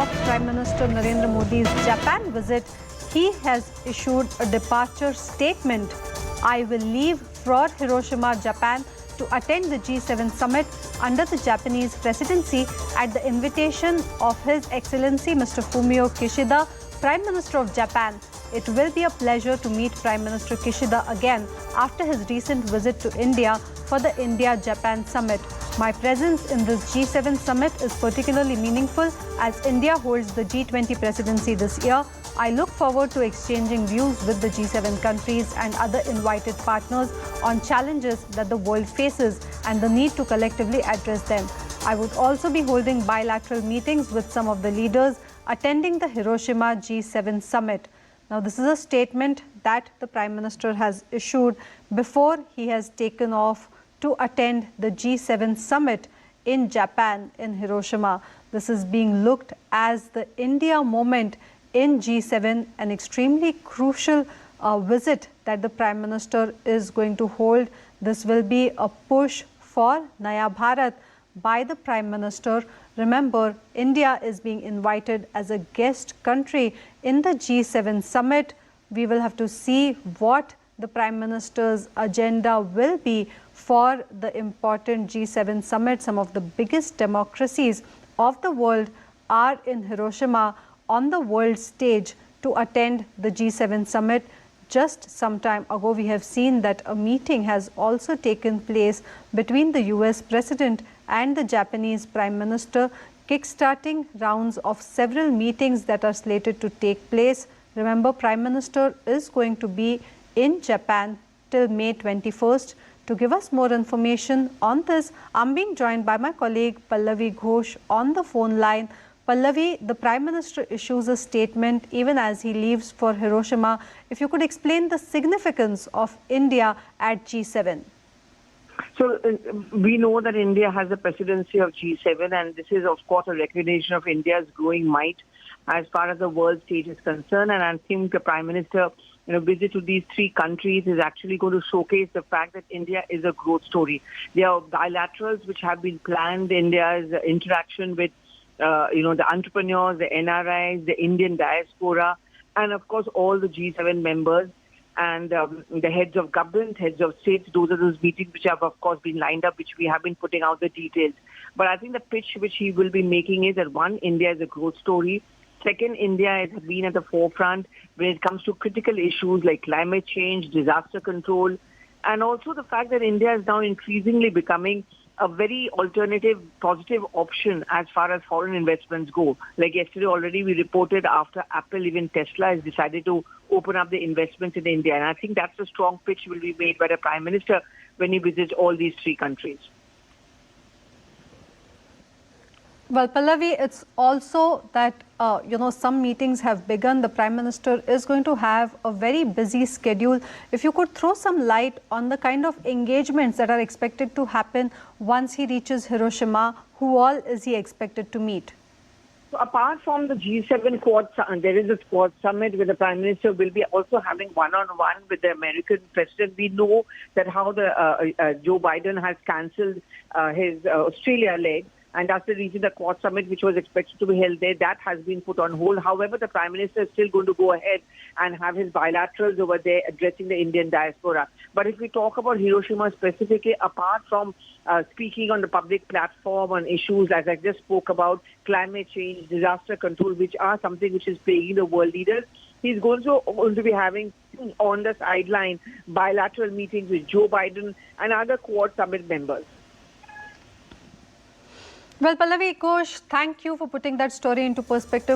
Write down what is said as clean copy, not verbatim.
of Prime Minister Narendra Modi's Japan visit, he has issued a departure statement. I will leave for Hiroshima, Japan to attend the G7 summit under the Japanese presidency at the invitation of His Excellency Mr. Fumio Kishida, Prime Minister of Japan. It will be a pleasure to meet Prime Minister Kishida again after his recent visit to India for the India-Japan summit. My presence in this G7 summit is particularly meaningful as India holds the G20 presidency this year. I look forward to exchanging views with the G7 countries and other invited partners on challenges that the world faces and the need to collectively address them. I would also be holding bilateral meetings with some of the leaders attending the Hiroshima G7 summit. Now, this is a statement that the Prime Minister has issued before he has taken off to attend the G7 summit in Japan, in Hiroshima. This is being looked as the India moment in G7, an extremely crucial visit that the Prime Minister is going to hold. This will be a push for Naya Bharat by the Prime Minister. Remember, India is being invited as a guest country in the G7 summit. We will have to see what the Prime Minister's agenda will be for the important G7 summit. Some of the biggest democracies of the world are in Hiroshima on the world stage to attend the G7 summit. Just some time ago, we have seen that a meeting has also taken place between the US President and the Japanese Prime Minister, kickstarting rounds of several meetings that are slated to take place. Remember, Prime Minister is going to be in Japan till May 21st. To give us more information on this, I'm being joined by my colleague Pallavi Ghosh on the phone line. Pallavi, the Prime Minister issues a statement even as he leaves for Hiroshima. If you could explain the significance of India at G7. So we know that India has the presidency of G7, and this is, of course, a recognition of India's growing might as far as the world stage is concerned. And I think the Prime Minister, visit to these three countries is actually going to showcase the fact that India is a growth story. There are bilaterals which have been planned. India's interaction with, the entrepreneurs, the NRIs, the Indian diaspora, and of course all the G7 members and the heads of government, heads of states. Those are those meetings which have, of course, been lined up, which we have been putting out the details. But I think the pitch which he will be making is that, one, India is a growth story. Second, India has been at the forefront when it comes to critical issues like climate change, disaster control, and also the fact that India is now increasingly becoming a very alternative, positive option as far as foreign investments go. Like yesterday already we reported after Apple, even Tesla has decided to open up the investments in India. And I think that's a strong pitch will be made by the Prime Minister when he visits all these three countries. Well, Pallavi, it's also that, some meetings have begun. The Prime Minister is going to have a very busy schedule. If you could throw some light on the kind of engagements that are expected to happen once he reaches Hiroshima, who all is he expected to meet? So apart from the G7 Quad, there is a Quad summit where the Prime Minister will be also having one-on-one with the American President. We know that how the Joe Biden has cancelled his Australia leg. And that's the reason the Quad summit, which was expected to be held there, that has been put on hold. However, the Prime Minister is still going to go ahead and have his bilaterals over there addressing the Indian diaspora. But if we talk about Hiroshima specifically, apart from speaking on the public platform on issues, as I just spoke about, climate change, disaster control, which are something which is plaguing the world leaders, he's going to be having on the sideline bilateral meetings with Joe Biden and other Quad summit members. Well, Pallavi Ghosh, thank you for putting that story into perspective.